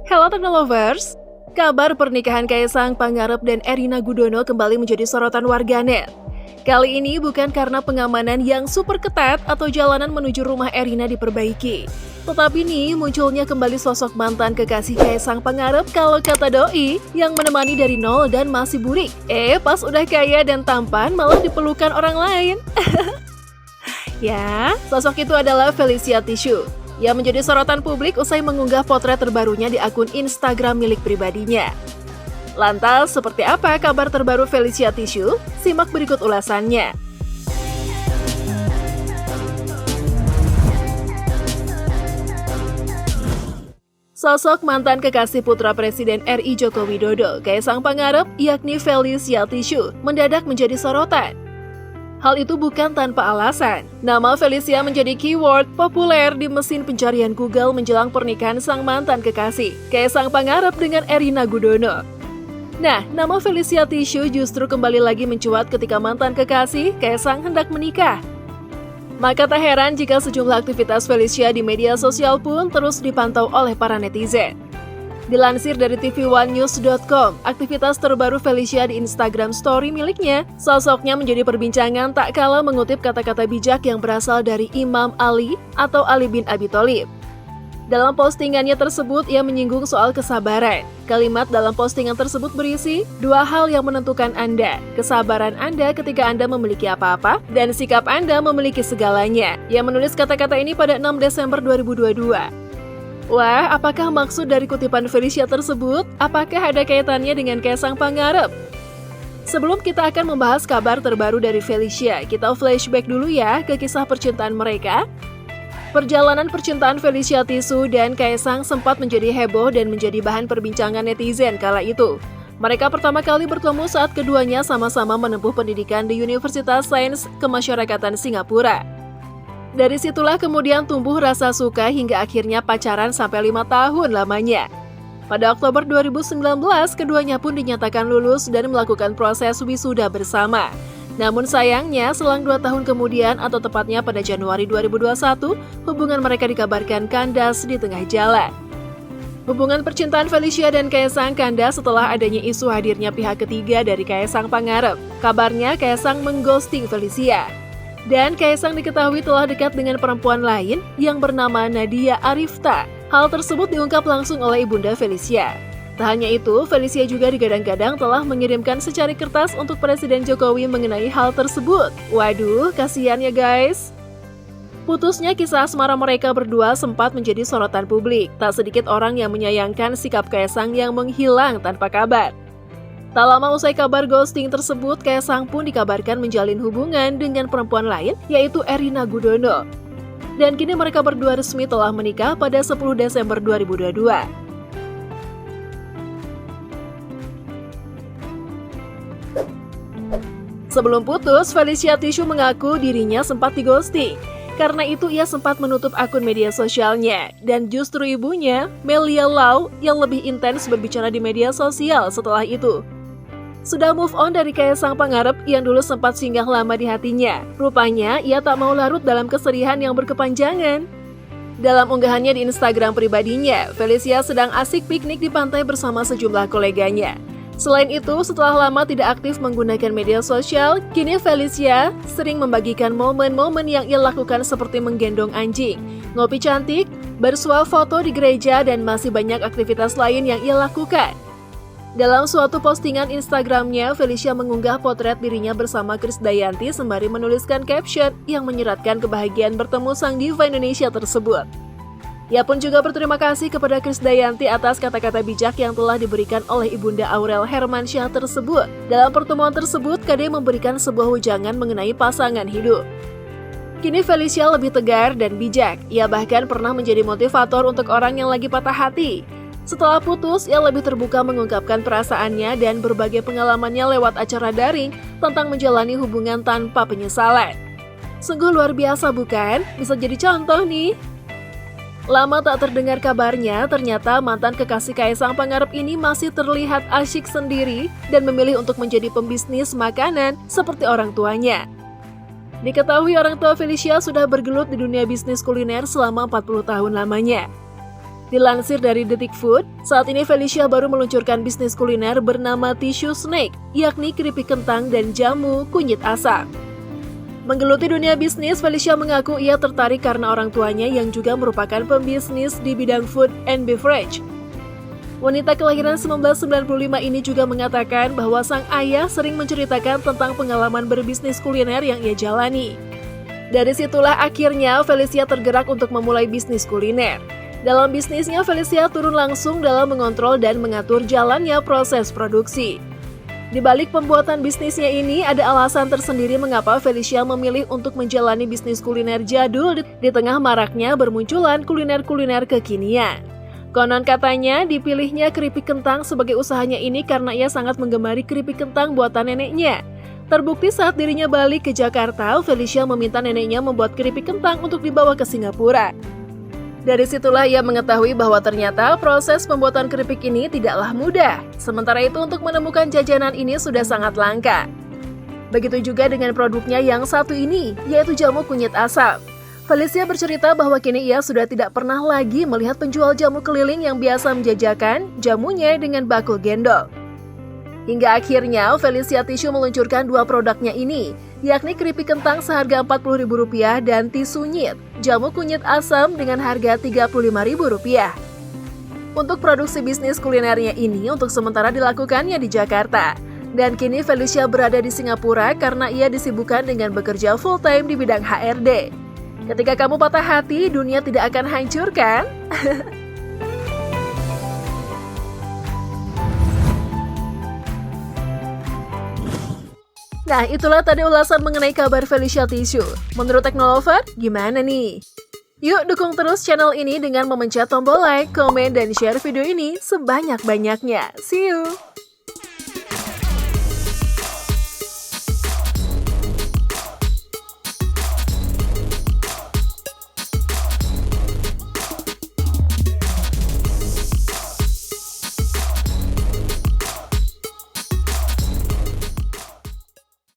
Hello Technolovers, kabar pernikahan Kaisang Pangarep dan Erina Gudono kembali menjadi sorotan warganet. Kali ini bukan karena pengamanan yang super ketat atau jalanan menuju rumah Erina diperbaiki. Tetapi nih munculnya kembali sosok mantan kekasih Kaisang Pangarep kalau kata doi yang menemani dari nol dan masih burik. Pas udah kaya dan tampan malah dipelukan orang lain. Ya, sosok itu adalah Felicia Tisu yang menjadi sorotan publik usai mengunggah potret terbarunya di akun Instagram milik pribadinya. Lantas, seperti apa kabar terbaru Felicia Tisu? Simak berikut ulasannya. Sosok mantan kekasih putra Presiden RI Joko Widodo, Kaisang Pangarep, yakni Felicia Tisu, mendadak menjadi sorotan. Hal itu bukan tanpa alasan. Nama Felicia menjadi keyword populer di mesin pencarian Google menjelang pernikahan sang mantan kekasih, Kaisang Pangarep dengan Erina Gudono. Nah, nama Felicia Tisu justru kembali lagi mencuat ketika mantan kekasih, Kaisang, hendak menikah. Maka tak heran jika sejumlah aktivitas Felicia di media sosial pun terus dipantau oleh para netizen. Dilansir dari tv1news.com, aktivitas terbaru Felicia di Instagram Story miliknya, sosoknya menjadi perbincangan tak kalah mengutip kata-kata bijak yang berasal dari Imam Ali atau Ali bin Abi Thalib. Dalam postingannya tersebut, ia menyinggung soal kesabaran. Kalimat dalam postingan tersebut berisi, dua hal yang menentukan Anda, kesabaran Anda ketika Anda memiliki apa-apa, dan sikap Anda memiliki segalanya. Ia menulis kata-kata ini pada 6 Desember 2022. Wah, apakah maksud dari kutipan Felicia tersebut? Apakah ada kaitannya dengan Kaisang Pangarep? Sebelum kita akan membahas kabar terbaru dari Felicia, kita flashback dulu ya ke kisah percintaan mereka. Perjalanan percintaan Felicia Tisu dan Kaisang sempat menjadi heboh dan menjadi bahan perbincangan netizen kala itu. Mereka pertama kali bertemu saat keduanya sama-sama menempuh pendidikan di Universitas Sains Kemasyarakatan Singapura. Dari situlah kemudian tumbuh rasa suka hingga akhirnya pacaran sampai 5 tahun lamanya. Pada Oktober 2019, keduanya pun dinyatakan lulus dan melakukan proses wisuda bersama. Namun sayangnya, selang 2 tahun kemudian atau tepatnya pada Januari 2021, hubungan mereka dikabarkan kandas di tengah jalan. Hubungan percintaan Felicia dan Kaisang kandas setelah adanya isu hadirnya pihak ketiga dari Kaisang Pangarep. Kabarnya Kaisang mengghosting Felicia. Dan Kaisang diketahui telah dekat dengan perempuan lain yang bernama Nadia Arifta. Hal tersebut diungkap langsung oleh ibunda Felicia. Tak hanya itu, Felicia juga digadang-gadang telah mengirimkan secari kertas untuk Presiden Jokowi mengenai hal tersebut. Waduh, kasihan ya guys. Putusnya kisah asmara mereka berdua sempat menjadi sorotan publik. Tak sedikit orang yang menyayangkan sikap Kaisang yang menghilang tanpa kabar. Tak lama usai kabar ghosting tersebut, Kaisang pun dikabarkan menjalin hubungan dengan perempuan lain, yaitu Erina Gudono. Dan kini mereka berdua resmi telah menikah pada 10 Desember 2022. Sebelum putus, Felicia Tisu mengaku dirinya sempat di-ghosting. Karena itu ia sempat menutup akun media sosialnya. Dan justru ibunya, Melia Lau, yang lebih intens berbicara di media sosial setelah itu. Sudah move on dari Kaisang Pangarep yang dulu sempat singgah lama di hatinya. Rupanya ia tak mau larut dalam kesedihan yang berkepanjangan. Dalam unggahannya di Instagram pribadinya, Felicia sedang asik piknik di pantai bersama sejumlah koleganya. Selain itu, setelah lama tidak aktif menggunakan media sosial, kini Felicia sering membagikan momen-momen yang ia lakukan seperti menggendong anjing, ngopi cantik, bersuah foto di gereja, dan masih banyak aktivitas lain yang ia lakukan. Dalam suatu postingan Instagramnya, Felicia mengunggah potret dirinya bersama Krisdayanti sembari menuliskan caption yang menyeratkan kebahagiaan bertemu sang diva Indonesia tersebut. Ia pun juga berterima kasih kepada Krisdayanti atas kata-kata bijak yang telah diberikan oleh ibunda Aurel Hermansyah tersebut. Dalam pertemuan tersebut, KD memberikan sebuah wejangan mengenai pasangan hidup. Kini Felicia lebih tegar dan bijak. Ia bahkan pernah menjadi motivator untuk orang yang lagi patah hati. Setelah putus, ia lebih terbuka mengungkapkan perasaannya dan berbagai pengalamannya lewat acara daring tentang menjalani hubungan tanpa penyesalan. Sungguh luar biasa bukan? Bisa jadi contoh nih. Lama tak terdengar kabarnya, ternyata mantan kekasih Kaisang Pangarep ini masih terlihat asyik sendiri dan memilih untuk menjadi pembisnis makanan seperti orang tuanya. Diketahui orang tua Felicia sudah bergelut di dunia bisnis kuliner selama 40 tahun lamanya. Dilansir dari Detik Food, saat ini Felicia baru meluncurkan bisnis kuliner bernama Tissue Snake, yakni keripik kentang dan jamu kunyit asam. Menggeluti dunia bisnis, Felicia mengaku ia tertarik karena orang tuanya yang juga merupakan pembisnis di bidang food and beverage. Wanita kelahiran 1995 ini juga mengatakan bahwa sang ayah sering menceritakan tentang pengalaman berbisnis kuliner yang ia jalani. Dari situlah akhirnya Felicia tergerak untuk memulai bisnis kuliner. Dalam bisnisnya, Felicia turun langsung dalam mengontrol dan mengatur jalannya proses produksi. Di balik pembuatan bisnisnya ini, ada alasan tersendiri mengapa Felicia memilih untuk menjalani bisnis kuliner jadul di tengah maraknya bermunculan kuliner-kuliner kekinian. Konon katanya, dipilihnya keripik kentang sebagai usahanya ini karena ia sangat menggemari keripik kentang buatan neneknya. Terbukti saat dirinya balik ke Jakarta, Felicia meminta neneknya membuat keripik kentang untuk dibawa ke Singapura. Dari situlah ia mengetahui bahwa ternyata proses pembuatan keripik ini tidaklah mudah. Sementara itu untuk menemukan jajanan ini sudah sangat langka. Begitu juga dengan produknya yang satu ini, yaitu jamu kunyit asam. Felicia bercerita bahwa kini ia sudah tidak pernah lagi melihat penjual jamu keliling yang biasa menjajakan jamunya dengan bakul gendong. Hingga akhirnya Felicia Tissue meluncurkan dua produknya ini, yakni keripik kentang seharga Rp40.000 dan tisu nyit, jamu kunyit asam dengan harga Rp35.000. Untuk produksi bisnis kulinernya ini untuk sementara dilakukannya di Jakarta. Dan kini Felicia berada di Singapura karena ia disibukkan dengan bekerja full-time di bidang HRD. Ketika kamu patah hati, dunia tidak akan hancur kan? Nah, itulah tadi ulasan mengenai kabar Felicia Tissue. Menurut Teknolover, gimana nih? Yuk dukung terus channel ini dengan memencet tombol like, komen, dan share video ini sebanyak-banyaknya. See you!